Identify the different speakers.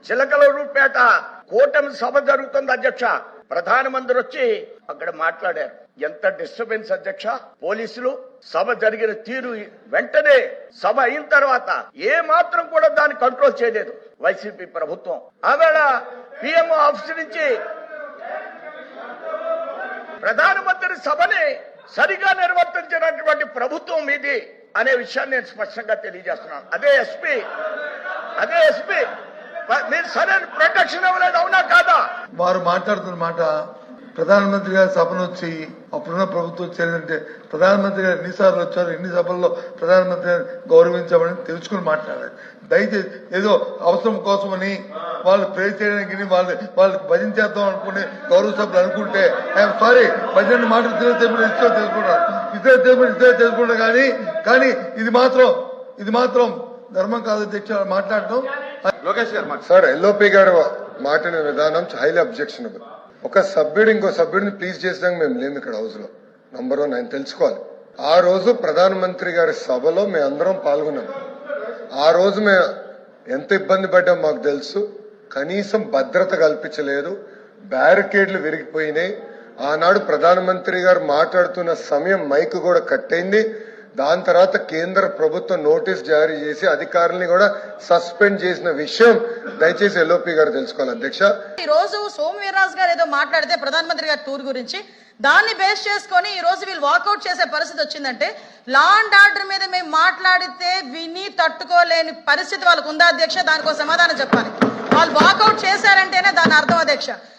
Speaker 1: చిలకలూరుపేట కూటమి సభ జరుగుతుంది అధ్యక్ష. ప్రధానమంత్రి వచ్చి అక్కడ మాట్లాడారు. ఎంత డిస్టర్బెన్స్ అధ్యక్ష. పోలీసులు సభ జరిగిన తీరు వెంటనే సభ అయిన తర్వాత ఏ మాత్రం కూడా దాన్ని కంట్రోల్ చేయలేదు వైసీపీ ప్రభుత్వం. ఆవేళ పిఎంఓ ఆఫీస్ నుంచి ప్రధానమంత్రి సభని సరిగా నిర్వర్తించినటువంటి ప్రభుత్వం ఇది అనే విషయాన్ని నేను స్పష్టంగా తెలియజేస్తున్నాను. అదే ఎస్పీ మీరు సరైన ప్రొటెక్షన్ ఇవ్వలేదు, అవునా కాదా?
Speaker 2: వారు మాట్లాడుతున్న మాట ప్రధానమంత్రి గారి సభను వచ్చి అప్పుడున్న ప్రభుత్వం వచ్చేదంటే ప్రధానమంత్రి గారు ఎన్నిసార్లు వచ్చారు, ఎన్ని సభల్లో ప్రధానమంత్రి గారిని గౌరవించామని తెలుసుకుని మాట్లాడారు. దయచేసి ఏదో అవసరం కోసమని వాళ్ళు ప్రే చేయడానికి వాళ్ళు భజన చేద్దాం అనుకుని గౌరవ సభలు అనుకుంటే ఐఎమ్ సారీ, భజన మాటలు ఇద్దరు తెలుసుకుంటారు కానీ ఇది మాత్రం ధర్మం కాదు అధ్యక్ష మాట్లాడటం.
Speaker 3: సార్, ఎల్ఓపి గారు మాట్లాడిన విధానం హైలీ అబ్జెక్షనబుల్. ఒక సభ్యుడు ఇంకో సభ్యుడిని ప్లీజ్ చేసినాక మేము లేము ఇక్కడ హౌస్ లో. నంబర్ 1 ఆయన తెలుసుకోవాలి. ఆ రోజు ప్రధానమంత్రి గారి సభలో మేము అందరం పాల్గొన్నాం. ఆ రోజు మేము ఎంత ఇబ్బంది పడ్డాం మాకు తెలుసు. కనీసం భద్రత కల్పించలేదు, బ్యారికేడ్లు విరిగిపోయినాయి. ఆనాడు ప్రధానమంత్రి గారు మాట్లాడుతున్న సమయం మైక్ కూడా కట్టయింది. దాని తర్వాత కేంద్ర ప్రభుత్వం నోటీస్ జారీ చేసి అధికారుల్ని కూడా సస్పెండ్ చేసిన విషయం దయచేసి ఎల్ఓపి గారు తెలుసుకోవాలి అధ్యక్ష.
Speaker 4: ఈ రోజు సోమవీర్రాజు గారు ఏదో మాట్లాడితే ప్రధానమంత్రి గారి టూర్ గురించి దాన్ని బేస్ చేసుకుని ఈ రోజు వీళ్ళు వాకౌట్ చేసే పరిస్థితి వచ్చిందంటే లా అండ్ ఆర్డర్ మీద మేము మాట్లాడితే విని తట్టుకోలేని పరిస్థితి వాళ్ళకు ఉందా అధ్యక్ష? దానికో సమాధానం చెప్పాలి. వాళ్ళు వాకౌట్ చేశారంటేనే దాని అర్థం అధ్యక్ష.